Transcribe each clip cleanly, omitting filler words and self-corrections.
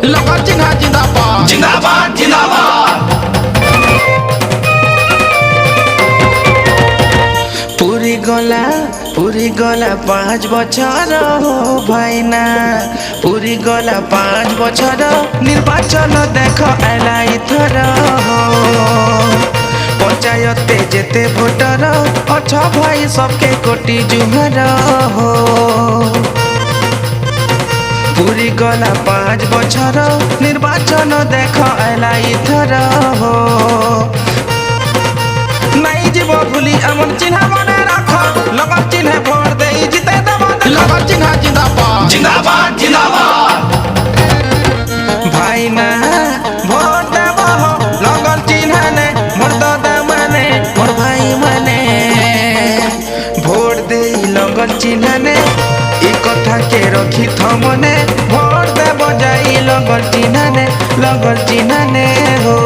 लगा चिन्हा जिंदाबाद जिंदाबाद जिंदाबाद। पूरी गला 5 बछर हो भाईना, पूरी गला 5 बछर निर्वाचन देख आइला इथर हो। पंचायते जेते भोटर अच्छा भाई सबके कोटी जुहर हो। पूरी गला 5 बछर निर्वाचन देख आइला इथर हो। नहीं जीव भूली अमन चिन्ह मने रख, लगा चिन्ह भोट दे जीते देबो। लगा चिन्हा जिंदाबाद जिंदाबाद जिंदाबाद। भाई ना भोट देबो लगन चिन्ह ने भोट दे माने मोर भाई माने। भोट दे लगन चिन्ह ने ई कथा के रखी थमने। भोट देबो जाई लगन चिन्ह ने हो।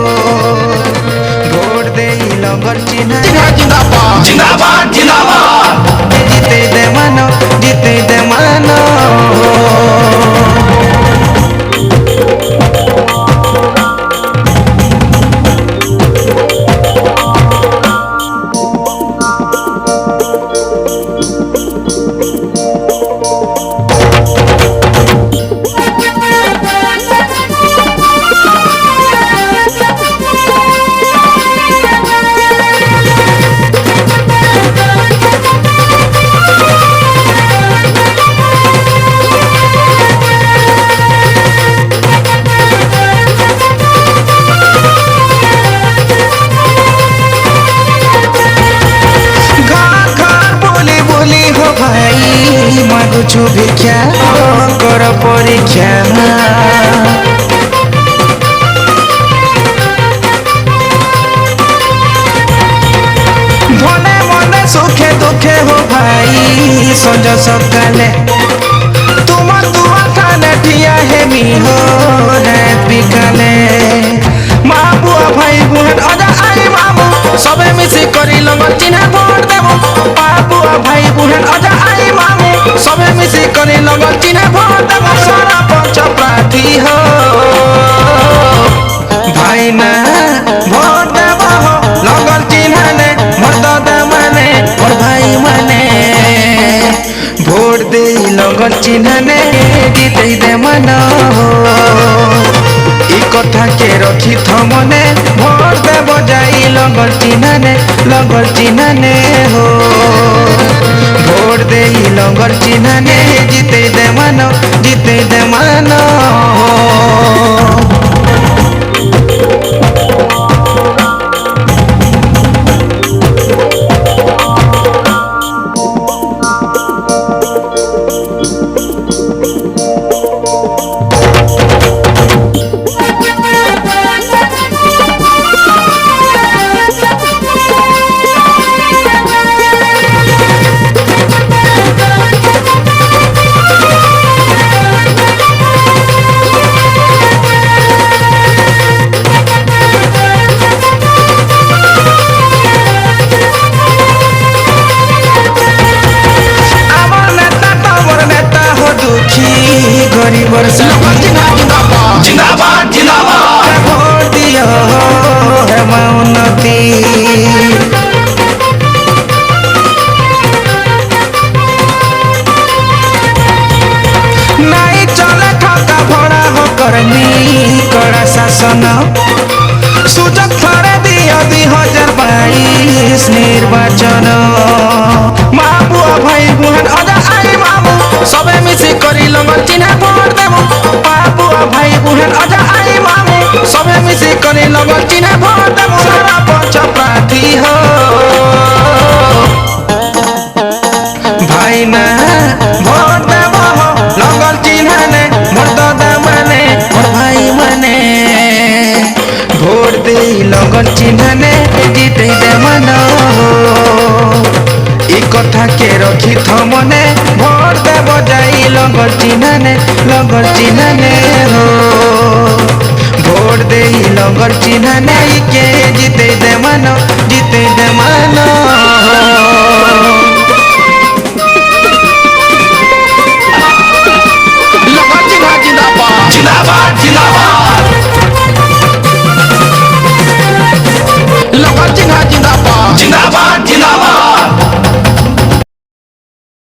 भोट दे लगन चिन्ह जिंदाबाद जिंदाबाद जिंदाबाद। जीते दे मानो। मागुछु भिक्षा कर परीक्षा। भले मने सुखे दुखे हो भाई सज सकाले। तुम दुआ थाने ठिया हेमी हो रात बिकाले। माँ बुआ भाई बुहन अजा आई मामू सबे मिसी करी लगन चिन्ह भोट देबो। माँ बुआ भाई बुहन अजा आई मामू सबे मिसी करी लगन चिन्ह भोट देबो। सारा पंच प्रार्थी हो भाई ना भोट देबो लगन चिन्ह ने भोट दे माने और भाई माने। भोट दे लगन चिन्ह ने जीते दे मानो। ई कथा के रखी थमने। भोट देबो जाई लगन चिन्ह ने हो। भोट दे लगन चिन्ह ने जीते दे मानो। गरीबर लगा चिन्हा जिंदाबाद जिंदाबाद जिंदाबाद। भोट दियो है उन्नति। नहीं चले ठका भड़ा हो कर्मी कड़ा शासन। सुजग थरे दियो 2022 निर्वाचन। माँ बुआ भाई बुहन अजा आई मामू सबे मिसी करी लगन चिन्ह भोट देबो। माँ बुआ भाई बुहन अजा आई मामू सबे मिसी करी लगन चिन्ह भोट देबो। सारा पंच प्रार्थी हो भाई ना भोट देबो लगन चिन्ह ने भोट दे माने और भाई माने। भोट दे लगन चिन्ह ने जीते दे मानो। ई कथा के रखी थमने। भोट देबो जाई लगन चिन्ह ने हो। भोट दे लगन चिन्ह ने के जीते दे मानो। लगा चिन्हा जिंदाबाद जिंदाबाद जिंदाबाद